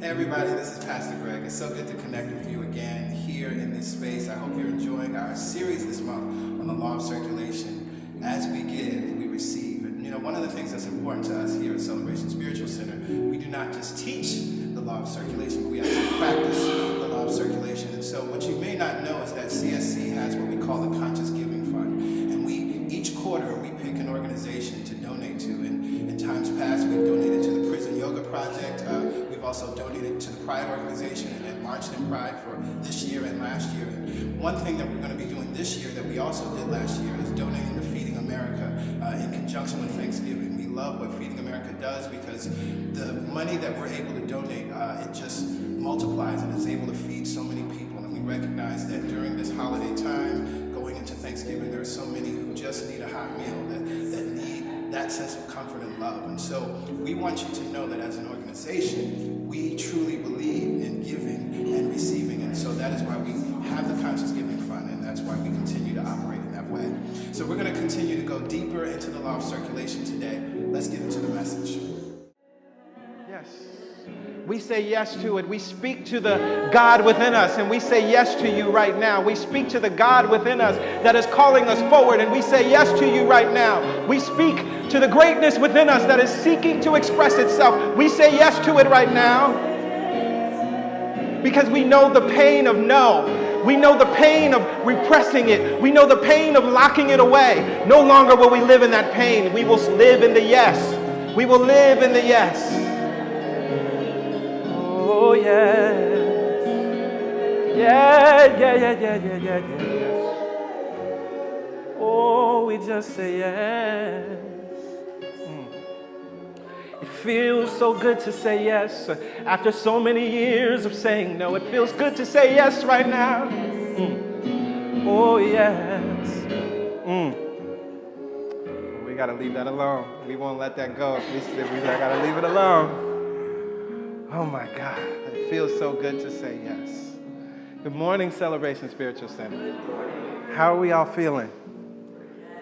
Hey everybody, this is Pastor Greg. It's so good to connect with you again here in this space. I hope you're enjoying our series this month on the law of circulation. As we give, we receive. And one of the things that's important to us here at Celebration Spiritual Center, we do not just teach the law of circulation, but we actually practice the law of circulation. And so what you may not know is that CSC has what we call the Conscious Giving Fund. And each quarter, we pick an organization to donate to. And in times past, we've donated to the Prison Yoga Project. We've also donated to the Pride organization and marched in Pride for this year and last year. And one thing that we're going to be doing this year that we also did last year is donating to Feeding America in conjunction with Thanksgiving. We love what Feeding America does because the money that we're able to donate, it just multiplies and is able to feed so many people. And we recognize that during this holiday time, going into Thanksgiving, there are so many who just need a hot meal, that need that sense of comfort and love. And so we want you to know that as an organization, we truly believe in giving and receiving. And so that is why we have the Conscious Giving Fund, and that's why we continue to operate in that way. So we're going to continue to go deeper into the law of circulation today. Let's get into the message. Yes. We say yes to it. We speak to the God within us, and we say yes to you right now. We speak to the God within us that is calling us forward, and we say yes to you right now. We speak to the greatness within us that is seeking to express itself. We say yes to it right now because we know the pain of no. We know the pain of repressing it. We know the pain of locking it away. No longer will we live in that pain. We will live in the yes. We will live in the yes. Oh, yeah. Yeah. Oh, we just say yes. It feels so good to say yes after so many years of saying no. It feels good to say yes right now. Oh, yes. We got to leave that alone. We won't let that go. We got to leave it alone. Oh my God, it feels so good to say yes. Good morning, Celebration Spiritual Center. How are we all feeling?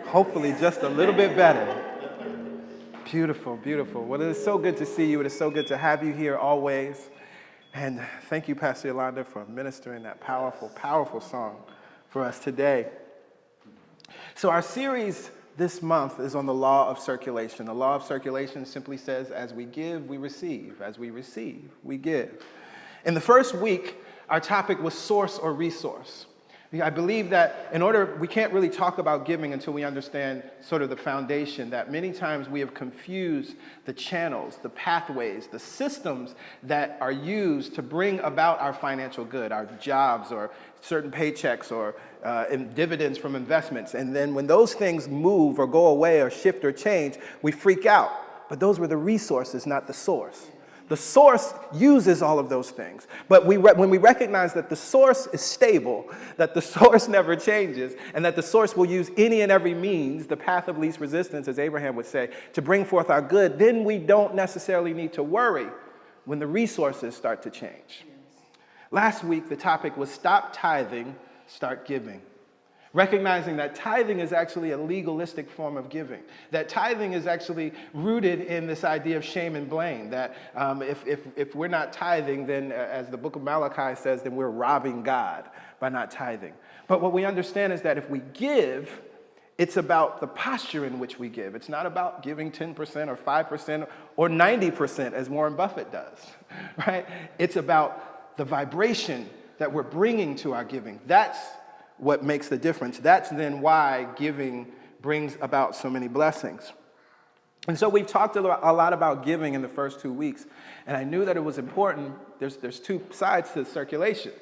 Hopefully just a little bit better. Beautiful, beautiful. Well, it is so good to see you. It is so good to have you here always. And thank you, Pastor Yolanda, for ministering that powerful, powerful song for us today. So our series this month is on the law of circulation. The law of circulation simply says, as we give, we receive. As we receive, we give. In the first week, our topic was source or resource. I believe that we can't really talk about giving until we understand sort of the foundation, that many times we have confused the channels, the pathways, the systems that are used to bring about our financial good, our jobs or certain paychecks or dividends from investments. And then when those things move or go away or shift or change, we freak out. But those were the resources, not the source. The source uses all of those things. But when we recognize that the source is stable, that the source never changes, and that the source will use any and every means, the path of least resistance, as Abraham would say, to bring forth our good, then we don't necessarily need to worry when the resources start to change. Last week, the topic was stop tithing, start giving. Recognizing that tithing is actually a legalistic form of giving. That tithing is actually rooted in this idea of shame and blame. That if we're not tithing, then as the book of Malachi says, then we're robbing God by not tithing. But what we understand is that if we give, it's about the posture in which we give. It's not about giving 10% or 5% or 90% as Warren Buffett does, right? It's about the vibration that we're bringing to our giving. That's what makes the difference. That's then why giving brings about so many blessings. And so we've talked a lot about giving in the first 2 weeks, and I knew that it was important. There's two sides to circulation.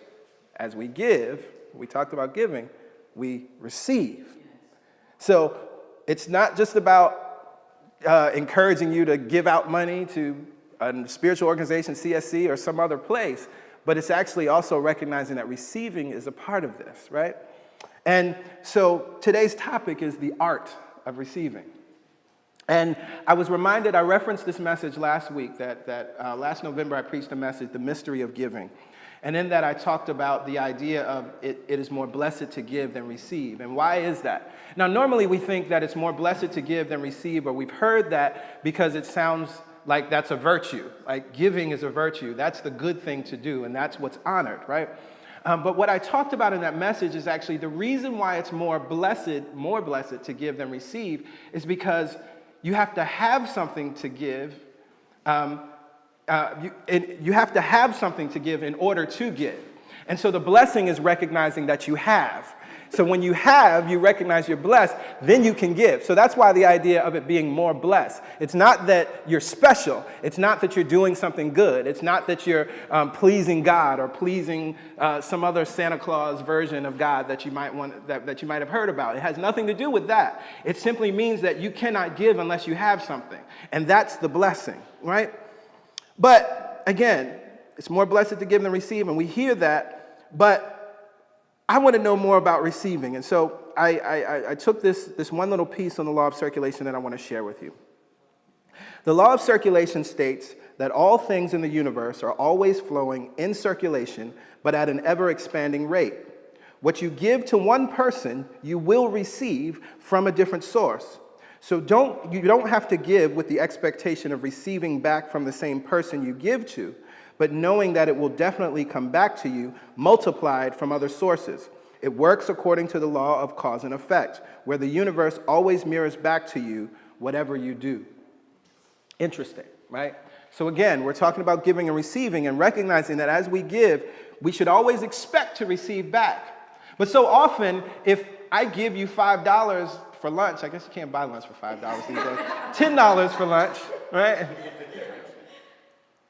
As we give, we talked about giving, we receive. So it's not just about encouraging you to give out money to a spiritual organization, CSC, or some other place, but it's actually also recognizing that receiving is a part of this, right? And so today's topic is the art of receiving. And I was reminded, I referenced this message last week, that last November I preached a message, The Mystery of Giving. And in that I talked about the idea of it is more blessed to give than receive. And why is that? Now, normally we think that it's more blessed to give than receive, or we've heard that because it sounds like that's a virtue. Like giving is a virtue. That's the good thing to do, and that's what's honored, right? But what I talked about in that message is actually the reason why it's more blessed to give than receive is because you have to have something to give. You have to have something to give in order to give. And so the blessing is recognizing that you have. So when you have, you recognize you're blessed, then you can give. So that's why the idea of it being more blessed. It's not that you're special. It's not that you're doing something good. It's not that you're pleasing God or pleasing some other Santa Claus version of God that you might that you might have heard about. It has nothing to do with that. It simply means that you cannot give unless you have something. And that's the blessing, right? But again, it's more blessed to give than receive, and we hear that, but I want to know more about receiving. And so I took this one little piece on the law of circulation that I want to share with you. The law of circulation states that all things in the universe are always flowing in circulation, but at an ever-expanding rate. What you give to one person, you will receive from a different source. So you don't have to give with the expectation of receiving back from the same person you give to, but knowing that it will definitely come back to you multiplied from other sources. It works according to the law of cause and effect, where the universe always mirrors back to you whatever you do. Interesting, right? So again, we're talking about giving and receiving and recognizing that as we give, we should always expect to receive back. But so often, if I give you $5 for lunch, I guess you can't buy lunch for $5 these days, $10 for lunch, right?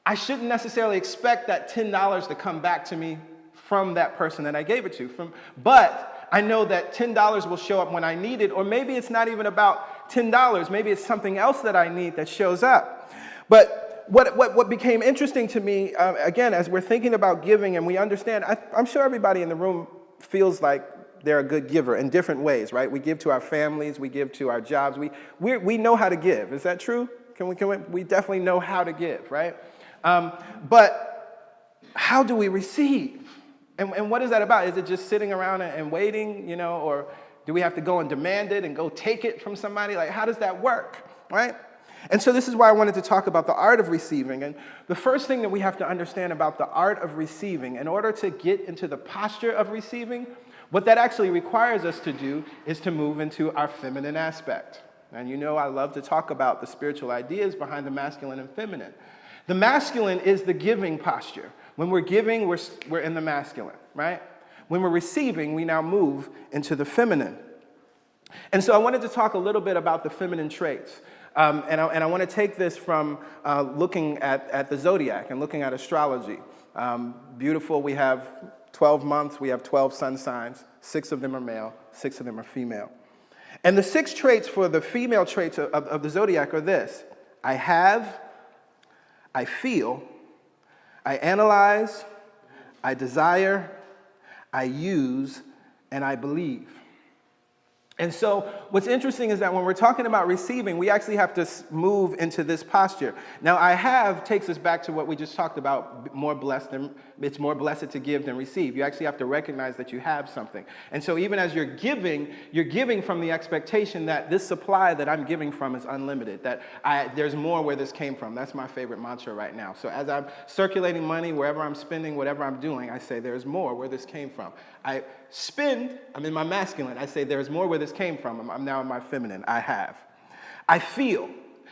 I shouldn't necessarily expect that $10 to come back to me from that person that I gave it to. But I know that $10 will show up when I need it, or maybe it's not even about $10. Maybe it's something else that I need that shows up. But what became interesting to me, again, as we're thinking about giving and we understand, I'm sure everybody in the room feels like they're a good giver in different ways, right? We give to our families, we give to our jobs. We know how to give. Is that true? We definitely know how to give, right? But how do we receive? And what is that about? Is it just sitting around and waiting, or do we have to go and demand it and go take it from somebody? Like, how does that work, right? And so this is why I wanted to talk about the art of receiving. And the first thing that we have to understand about the art of receiving, in order to get into the posture of receiving, what that actually requires us to do is to move into our feminine aspect. And I love to talk about the spiritual ideas behind the masculine and feminine. The masculine is the giving posture. When we're giving, we're in the masculine, right? When we're receiving, we now move into the feminine. And so I wanted to talk a little bit about the feminine traits. And I want to take this from looking at the zodiac and looking at astrology. Beautiful, we have 12 months, we have 12 sun signs. 6 of them are male, 6 of them are female. And the 6 traits for the female traits of the zodiac are this: I have, I feel, I analyze, I desire, I use, and I believe. And so what's interesting is that when we're talking about receiving, we actually have to move into this posture. Now, I have takes us back to what we just talked about, it's more blessed to give than receive. You actually have to recognize that you have something. And so even as you're giving from the expectation that this supply that I'm giving from is unlimited, that there's more where this came from. That's my favorite mantra right now. So as I'm circulating money, wherever I'm spending, whatever I'm doing, I say there's more where this came from. I spend, I'm in my masculine. I say there's more where this came from. I'm now in my feminine. I have. I feel.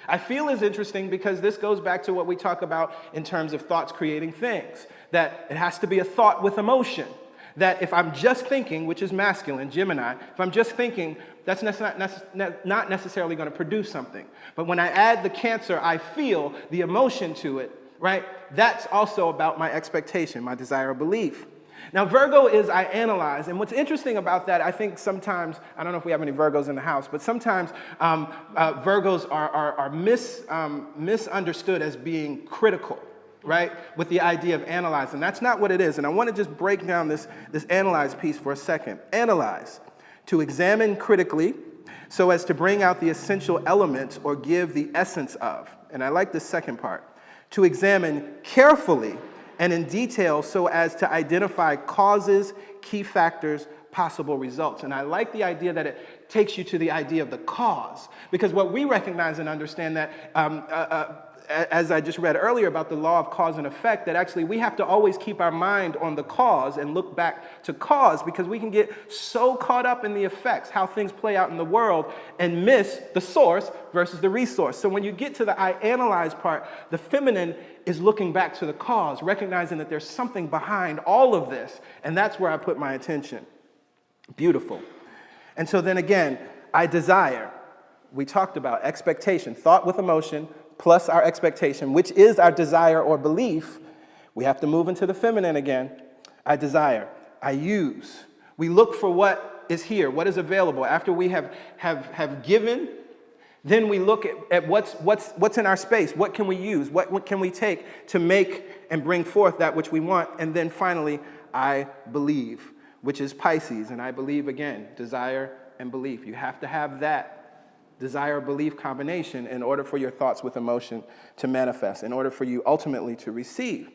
I feel is interesting because this goes back to what we talk about in terms of thoughts creating things. That it has to be a thought with emotion. That if I'm just thinking, which is masculine, Gemini, if I'm just thinking, that's not necessarily going to produce something. But when I add the Cancer, I feel, the emotion to it, right? That's also about my expectation, my desire or belief. Now, Virgo is I analyze, and what's interesting about that, I think sometimes, I don't know if we have any Virgos in the house, but sometimes Virgos are misunderstood as being critical, right, with the idea of analyzing. That's not what it is, and I want to just break down this analyze piece for a second. Analyze, to examine critically so as to bring out the essential elements or give the essence of, and I like the second part, to examine carefully and in detail so as to identify causes, key factors, possible results. And I like the idea that it takes you to the idea of the cause. Because what we recognize and understand that, as I just read earlier about the law of cause and effect, that actually we have to always keep our mind on the cause and look back to cause, because we can get so caught up in the effects, how things play out in the world, and miss the source versus the resource. So when you get to the I analyze part, the feminine is looking back to the cause, recognizing that there's something behind all of this, and that's where I put my attention. Beautiful. And so then again, I desire. We talked about expectation, thought with emotion, plus our expectation, which is our desire or belief. We have to move into the feminine again. I desire. I use. We look for what is here, what is available. After we have given, then we look at what's in our space. What can we use? What can we take to make and bring forth that which we want? And then finally, I believe, which is Pisces. And I believe, again, desire and belief. You have to have that desire-belief combination in order for your thoughts with emotion to manifest, in order for you ultimately to receive.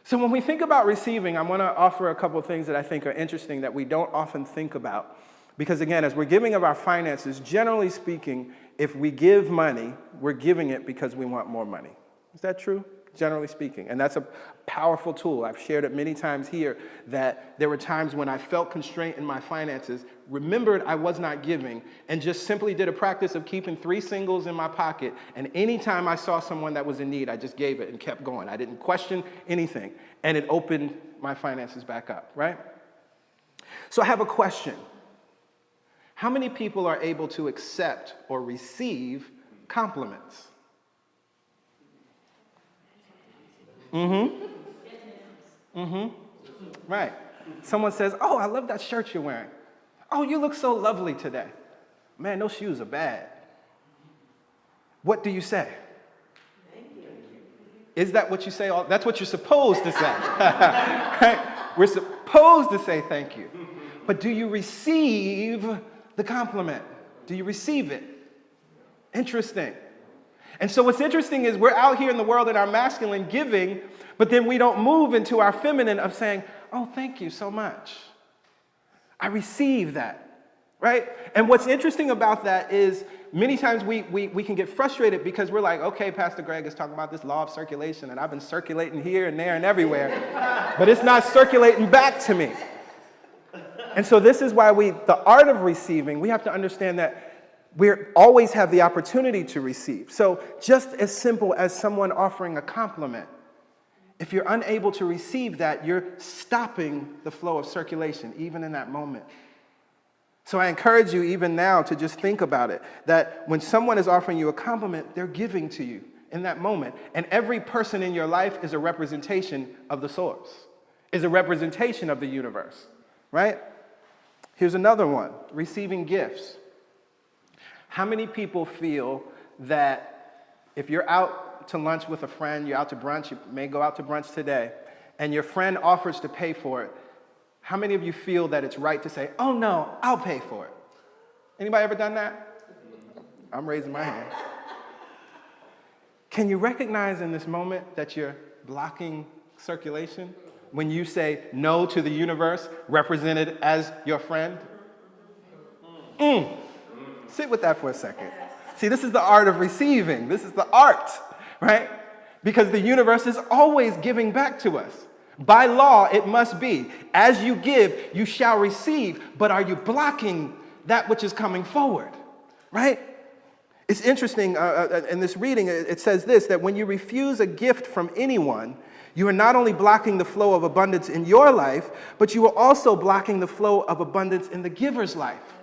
So when we think about receiving, I want to offer a couple of things that I think are interesting that we don't often think about. Because again, as we're giving of our finances, generally speaking, if we give money, we're giving it because we want more money. Is that true? Generally speaking. And that's a powerful tool. I've shared it many times here that there were times when I felt constraint in my finances, remembered I was not giving, and just simply did a practice of keeping 3 singles in my pocket. And anytime I saw someone that was in need, I just gave it and kept going. I didn't question anything. And it opened my finances back up, right? So I have a question. How many people are able to accept or receive compliments? Right. Someone says, "Oh, I love that shirt you're wearing. Oh, you look so lovely today. Man, those shoes are bad." What do you say? Thank you. Is that what you say? That's what you're supposed to say. Right? We're supposed to say thank you. But do you receive the compliment? Do you receive it? Interesting. And so what's interesting is we're out here in the world in our masculine giving, but then we don't move into our feminine of saying, "Oh, thank you so much. I receive that," right? And what's interesting about that is many times we can get frustrated because we're like, "Okay, Pastor Greg is talking about this law of circulation, and I've been circulating here and there and everywhere, but it's not circulating back to me." And so this is why the art of receiving, we have to understand that we always have the opportunity to receive. So just as simple as someone offering a compliment, if you're unable to receive that, you're stopping the flow of circulation, even in that moment. So I encourage you even now to just think about it, that when someone is offering you a compliment, they're giving to you in that moment. And every person in your life is a representation of the source, is a representation of the universe, right? Here's another one, receiving gifts. How many people feel that if you're out to lunch with a friend, you're out to brunch, you may go out to brunch today, and your friend offers to pay for it, how many of you feel that it's right to say, "Oh no, I'll pay for it"? Anybody ever done that? I'm raising my hand. Can you recognize in this moment that you're blocking circulation when you say no to the universe represented as your friend? Sit with that for a second. See, this is the art of receiving. This is the art, right? Because the universe is always giving back to us. By law, it must be. As you give, you shall receive. But are you blocking that which is coming forward, right? It's interesting, in this reading, it says this, that when you refuse a gift from anyone, you are not only blocking the flow of abundance in your life, but you are also blocking the flow of abundance in the giver's life.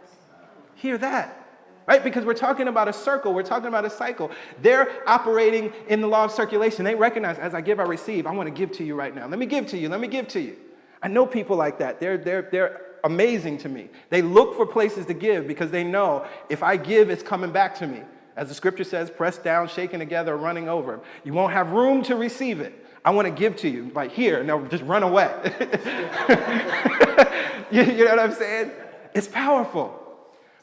Hear that. Right? Because we're talking about a circle. We're talking about a cycle. They're operating in the law of circulation. They recognize, as I give, I receive. I want to give to you right now. Let me give to you. Let me give to you. I know people like that. They're amazing to me. They look for places to give because they know if I give, it's coming back to me. As the scripture says, pressed down, shaken together, running over. You won't have room to receive it. I want to give to you. Like, here, now just run away. You know what I'm saying? It's powerful.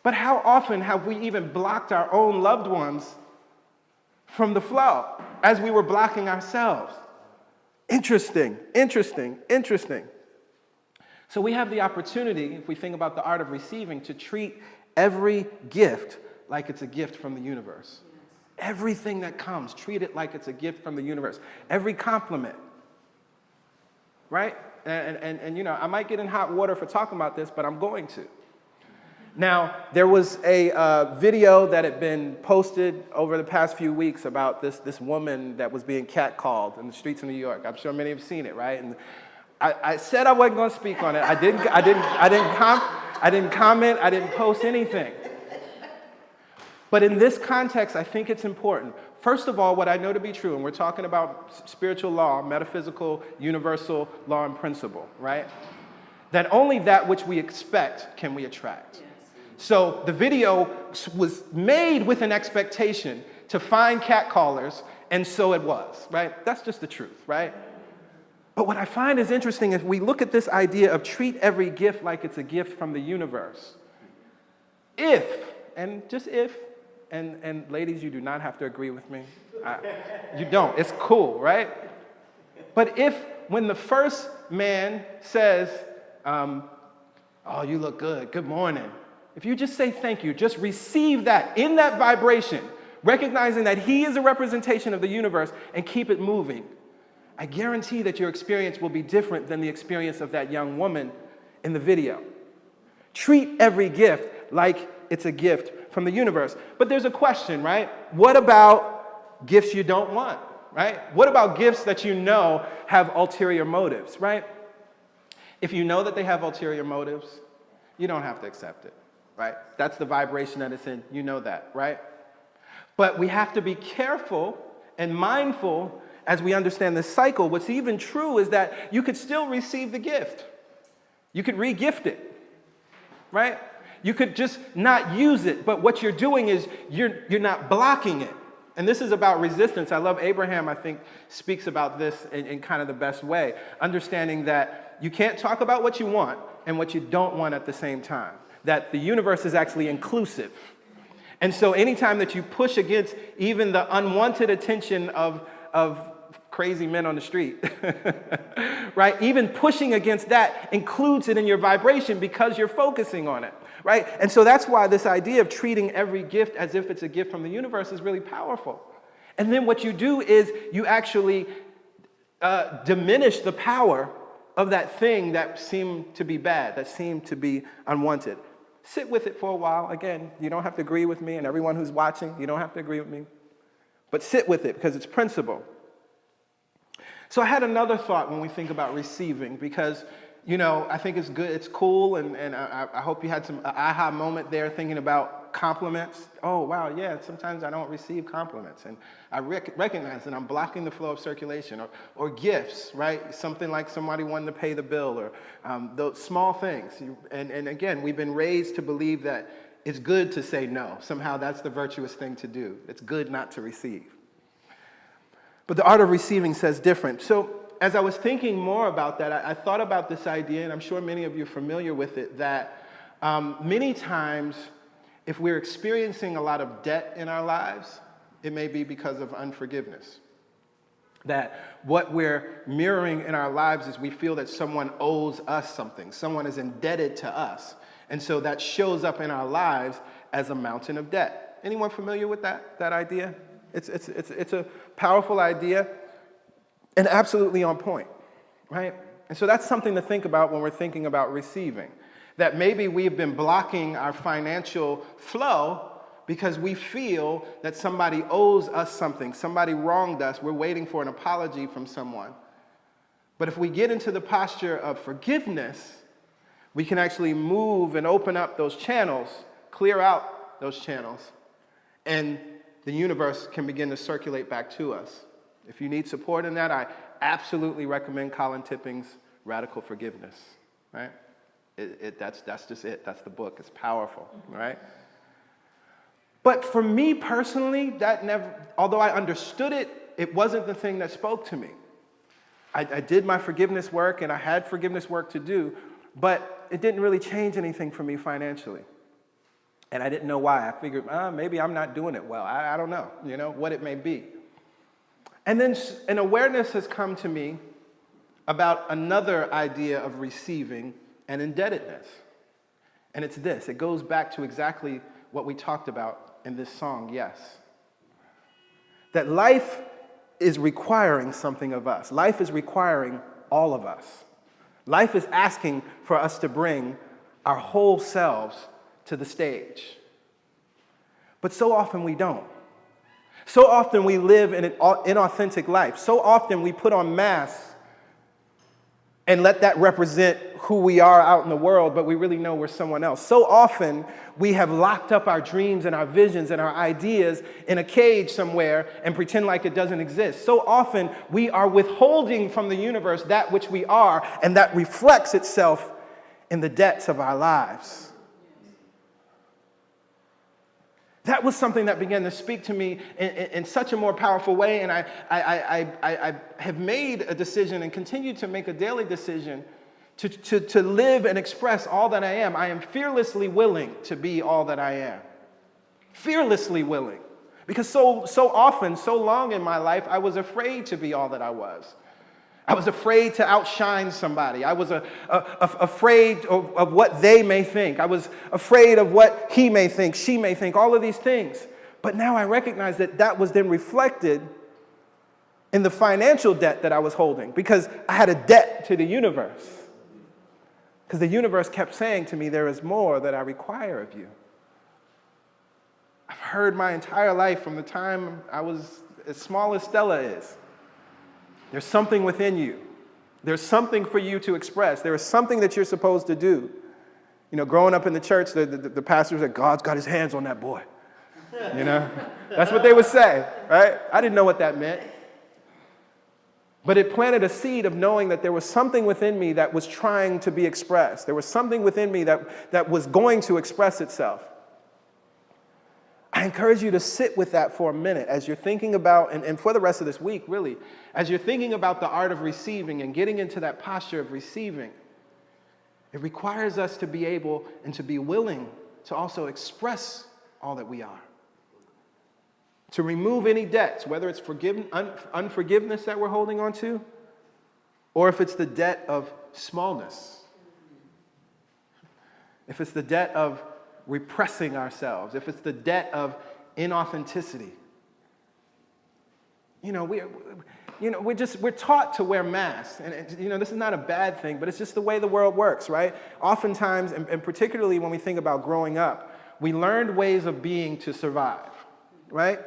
But how often have we even blocked our own loved ones from the flow as we were blocking ourselves? Interesting. So we have the opportunity, if we think about the art of receiving, to treat every gift like it's a gift from the universe. Everything that comes, treat it like it's a gift from the universe. Every compliment, right? And you know, I might get in hot water for talking about this, but I'm going to. Now, there was a video that had been posted over the past few weeks about this woman that was being catcalled in the streets of New York. I'm sure many have seen it, right? And I said I wasn't going to speak on it. I didn't comment. I didn't post anything. But in this context, I think it's important. First of all, what I know to be true, and we're talking about spiritual law, metaphysical, universal law and principle, right? That only that which we expect can we attract. Yes. So the video was made with an expectation to find catcallers, and so it was, right? That's just the truth, right? But what I find is interesting is we look at this idea of treat every gift like it's a gift from the universe. If, and just if, and ladies, you do not have to agree with me. You don't. It's cool, right? But if, when the first man says, oh, you look good, good morning, if you just say thank you, just receive that in that vibration, recognizing that he is a representation of the universe, and keep it moving, I guarantee that your experience will be different than the experience of that young woman in the video. Treat every gift like it's a gift from the universe. But there's a question, right? What about gifts you don't want, right? What about gifts that you know have ulterior motives, right? If you know that they have ulterior motives, you don't have to accept it, right? That's the vibration that it's in. You know that, right? But we have to be careful and mindful as we understand this cycle. What's even true is that you could still receive the gift. You could re-gift it, right? You could just not use it, but what you're doing is you're not blocking it. And this is about resistance. I love Abraham, I think, speaks about this in kind of the best way, understanding that you can't talk about what you want and what you don't want at the same time, that the universe is actually inclusive. And so anytime that you push against even the unwanted attention of crazy men on the street, right? Even pushing against that includes it in your vibration because you're focusing on it, right? And so that's why this idea of treating every gift as if it's a gift from the universe is really powerful. And then what you do is you actually diminish the power of that thing that seemed to be bad, that seemed to be unwanted. Sit with it for a while. Again, you don't have to agree with me, and everyone who's watching, you don't have to agree with me. But sit with it because it's principle. So I had another thought when we think about receiving, because, you know, I think it's good, it's cool, and I hope you had some aha moment there thinking about compliments. Oh, wow, yeah, sometimes I don't receive compliments, and I recognize that I'm blocking the flow of circulation, or gifts, right? Something like somebody wanting to pay the bill, or those small things. And again, we've been raised to believe that it's good to say no. Somehow that's the virtuous thing to do. It's good not to receive. But the art of receiving says different. So as I was thinking more about that, I thought about this idea, and I'm sure many of you are familiar with it, that many times if we're experiencing a lot of debt in our lives, it may be because of unforgiveness. That what we're mirroring in our lives is we feel that someone owes us something. Someone is indebted to us. And so that shows up in our lives as a mountain of debt. Anyone familiar with that idea? It's a powerful idea and absolutely on point, right? And so that's something to think about when we're thinking about receiving. That maybe we've been blocking our financial flow because we feel that somebody owes us something, somebody wronged us, we're waiting for an apology from someone. But if we get into the posture of forgiveness, we can actually move and open up those channels, clear out those channels, and the universe can begin to circulate back to us. If you need support in that, I absolutely recommend Colin Tipping's Radical Forgiveness, right? That's just it. That's the book. It's powerful, right? But for me personally, that never, although I understood it, it wasn't the thing that spoke to me. I did my forgiveness work, and I had forgiveness work to do, but it didn't really change anything for me financially. And I didn't know why. I figured, maybe I'm not doing it well. I don't know, what it may be. And then an awareness has come to me about another idea of receiving and indebtedness. And it's this. It goes back to exactly what we talked about in this song, Yes. That life is requiring something of us. Life is requiring all of us. Life is asking for us to bring our whole selves to the stage. But so often we don't. So often we live in an inauthentic life. So often we put on masks and let that represent who we are out in the world, but we really know we're someone else. So often we have locked up our dreams and our visions and our ideas in a cage somewhere and pretend like it doesn't exist. So often we are withholding from the universe that which we are, and that reflects itself in the debts of our lives. That was something that began to speak to me in such a more powerful way, and I have made a decision and continue to make a daily decision to live and express all that I am. I am fearlessly willing to be all that I am. Fearlessly willing. Because so often, so long in my life, I was afraid to be all that I was. I was afraid to outshine somebody. I was afraid of what they may think. I was afraid of what he may think, she may think, all of these things. But now I recognize that that was then reflected in the financial debt that I was holding, because I had a debt to the universe. Because the universe kept saying to me, there is more that I require of you. I've heard my entire life from the time I was as small as Stella is. There's something within you. There's something for you to express. There is something that you're supposed to do. You know, growing up in the church, the pastor said, God's got his hands on that boy. You know, that's what they would say, right? I didn't know what that meant. But it planted a seed of knowing that there was something within me that was trying to be expressed. There was something within me that was going to express itself. I encourage you to sit with that for a minute as you're thinking about, and for the rest of this week, really, as you're thinking about the art of receiving and getting into that posture of receiving. It requires us to be able and to be willing to also express all that we are. To remove any debts, whether it's unforgiveness that we're holding on to, or if it's the debt of smallness. If it's the debt of repressing ourselves, if it's the debt of inauthenticity. We're taught to wear masks, and this is not a bad thing, but it's just the way the world works, right? Oftentimes, and particularly when we think about growing up, we learned ways of being to survive, right?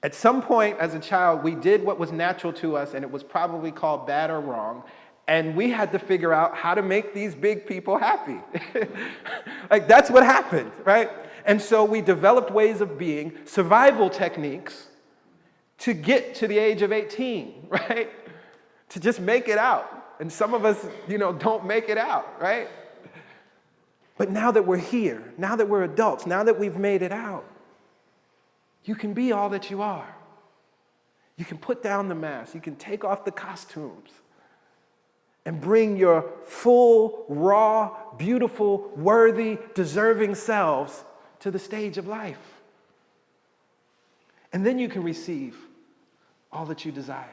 At some point as a child, we did what was natural to us, and it was probably called bad or wrong. And we had to figure out how to make these big people happy. Like, that's what happened, right? And so we developed ways of being, survival techniques, to get to the age of 18, right? To just make it out. And some of us, don't make it out, right? But now that we're here, now that we're adults, now that we've made it out, you can be all that you are. You can put down the mask. You can take off the costumes. And bring your full, raw, beautiful, worthy, deserving selves to the stage of life. And then you can receive all that you desire.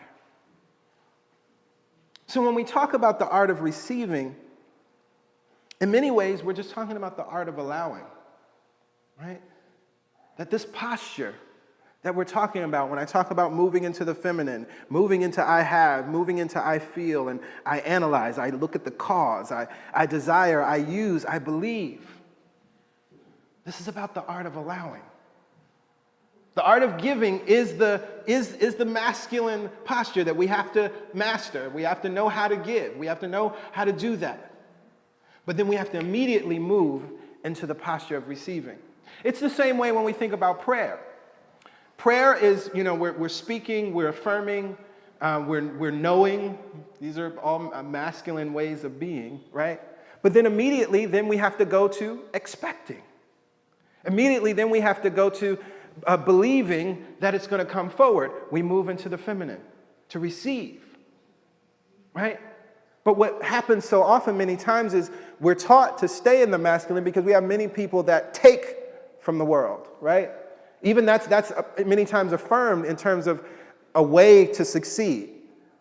So when we talk about the art of receiving, in many ways, we're just talking about the art of allowing, right? That this posture that we're talking about, when I talk about moving into the feminine, moving into I have, moving into I feel, and I analyze, I look at the cause, I desire, I use, I believe. This is about the art of allowing. The art of giving is the masculine posture that we have to master. We have to know how to give. We have to know how to do that. But then we have to immediately move into the posture of receiving. It's the same way when we think about prayer. Prayer is, we're speaking, we're affirming, we're knowing. These are all masculine ways of being, right? But then immediately, then we have to go to expecting. Immediately, then we have to go to believing that it's going to come forward. We move into the feminine, to receive, right? But what happens so often, many times, is we're taught to stay in the masculine because we have many people that take from the world, right? Even that's many times affirmed in terms of a way to succeed.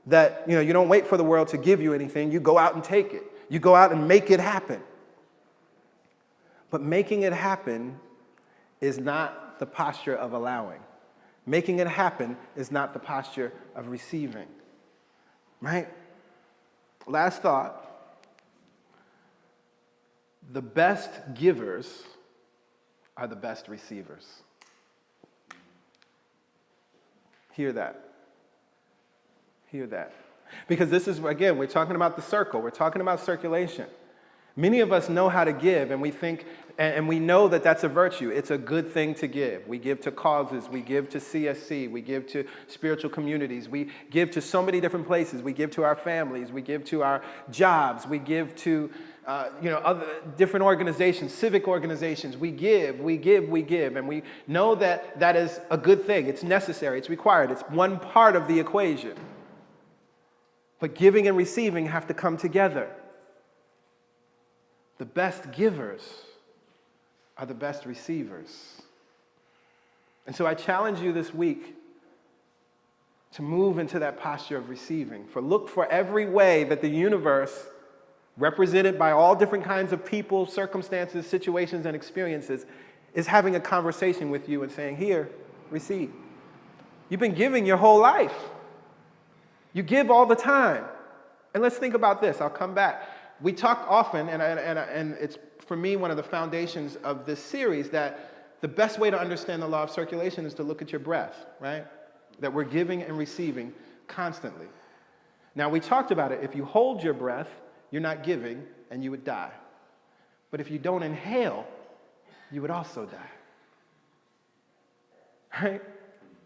That, you don't wait for the world to give you anything. You go out and take it. You go out and make it happen. But making it happen is not the posture of allowing. Making it happen is not the posture of receiving. Right? Last thought. The best givers are the best receivers. Hear that. Hear that. Because this is, again, we're talking about the circle. We're talking about circulation. Many of us know how to give, and we think, and we know that that's a virtue. It's a good thing to give. We give to causes. We give to CSC. We give to spiritual communities. We give to so many different places. We give to our families. We give to our jobs. We give to other different organizations, civic organizations. We give, and we know that that is a good thing. It's necessary. It's required. It's one part of the equation. But giving and receiving have to come together. The best givers are the best receivers. And so I challenge you this week to move into that posture of receiving. Look for every way that the universe, represented by all different kinds of people, circumstances, situations, and experiences, is having a conversation with you and saying, here, receive. You've been giving your whole life. You give all the time. And let's think about this. I'll come back. We talk often, and it's, for me, one of the foundations of this series, that the best way to understand the law of circulation is to look at your breath, right? That we're giving and receiving constantly. Now, we talked about it. If you hold your breath, you're not giving, and you would die. But if you don't inhale, you would also die. Right?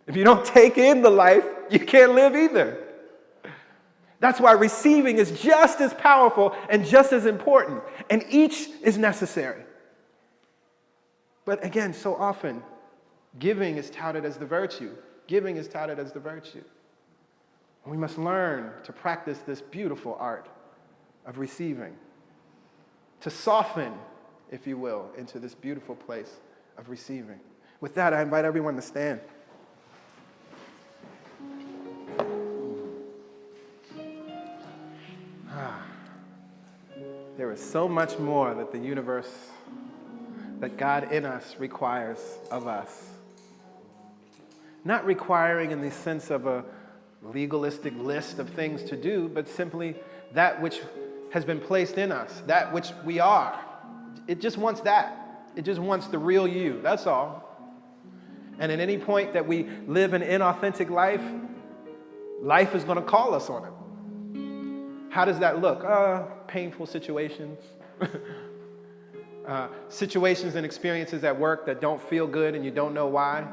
If you don't take in the life, you can't live either. That's why receiving is just as powerful and just as important, and each is necessary. But again, so often, giving is touted as the virtue. Giving is touted as the virtue. We must learn to practice this beautiful art of receiving, to soften, if you will, into this beautiful place of receiving. With that, I invite everyone to stand. There is so much more that the universe, that God in us requires of us. Not requiring in the sense of a legalistic list of things to do, but simply that which has been placed in us, that which we are. It just wants that. It just wants the real you, that's all. And at any point that we live an inauthentic life, life is going to call us on it. How does that look? Painful situations. Situations and experiences at work that don't feel good and you don't know why.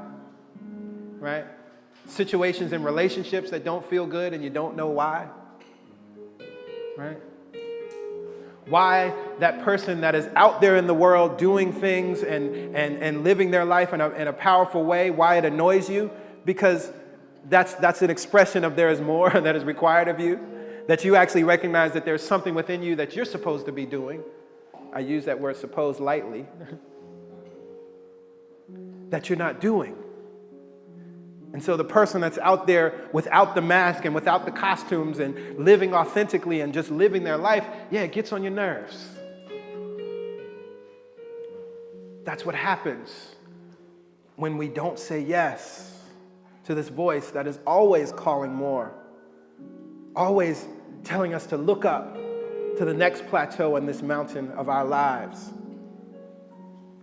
Right? Situations in relationships that don't feel good and you don't know why. Right? Why that person that is out there in the world doing things and living their life in a powerful way, why it annoys you? Because that's an expression of there is more that is required of you. That you actually recognize that there's something within you that you're supposed to be doing. I use that word "supposed" lightly. That you're not doing. And so the person that's out there without the mask and without the costumes and living authentically and just living their life, it gets on your nerves. That's what happens when we don't say yes to this voice that is always calling more. Always telling us to look up to the next plateau on this mountain of our lives.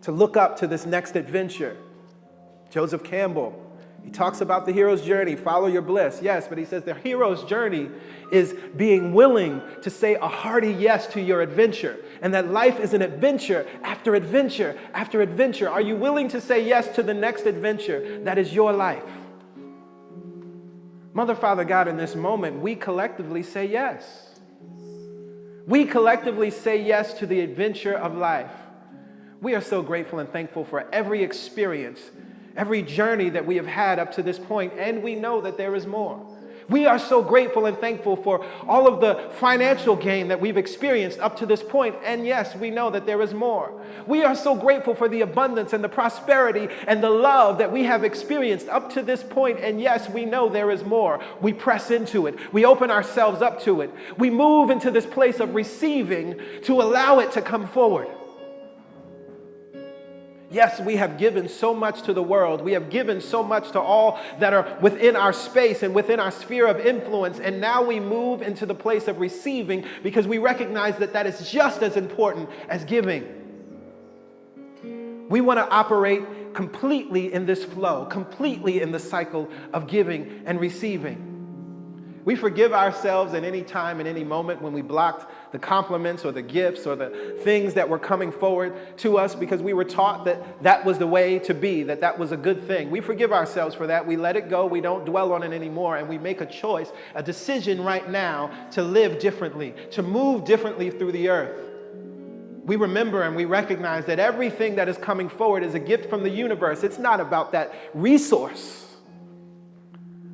To look up to this next adventure. Joseph Campbell, he talks about the hero's journey, follow your bliss. Yes, but he says the hero's journey is being willing to say a hearty yes to your adventure. And that life is an adventure after adventure after adventure. Are you willing to say yes to the next adventure that is your life? Mother, Father, God, in this moment, we collectively say yes. We collectively say yes to the adventure of life. We are so grateful and thankful for every experience, every journey that we have had up to this point, and we know that there is more. We are so grateful and thankful for all of the financial gain that we've experienced up to this point. And yes, we know that there is more. We are so grateful for the abundance and the prosperity and the love that we have experienced up to this point. And yes, we know there is more. We press into it. We open ourselves up to it. We move into this place of receiving to allow it to come forward. Yes, we have given so much to the world. We have given so much to all that are within our space and within our sphere of influence. And now we move into the place of receiving because we recognize that that is just as important as giving. We want to operate completely in this flow, completely in the cycle of giving and receiving. We forgive ourselves at any time, at any moment when we blocked the compliments or the gifts or the things that were coming forward to us because we were taught that that was the way to be, that that was a good thing. We forgive ourselves for that. We let it go. We don't dwell on it anymore. And we make a choice, a decision right now to live differently, to move differently through the earth. We remember and we recognize that everything that is coming forward is a gift from the universe. It's not about that resource,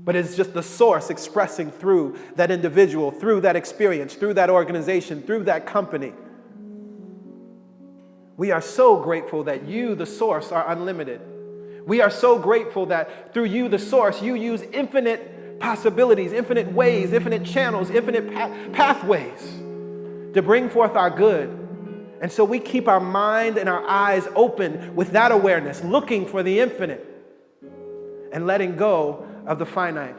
but it's just the source expressing through that individual, through that experience, through that organization, through that company. We are so grateful that you, the source, are unlimited. We are so grateful that through you, the source, you use infinite possibilities, infinite ways, infinite channels, infinite pathways to bring forth our good. And so we keep our mind and our eyes open with that awareness, looking for the infinite and letting go of the finite.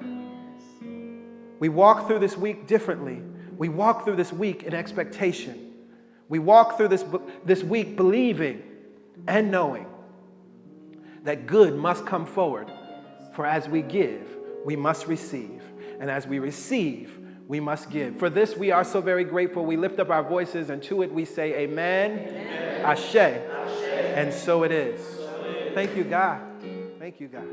We walk through this week differently. We walk through this week in expectation. We walk through this week believing and knowing that good must come forward. For as we give, we must receive. And as we receive, we must give. For this, we are so very grateful. We lift up our voices, and to it we say, Amen, Amen. Ashe. Ashe. And so it is. Thank you, God. Thank you, God.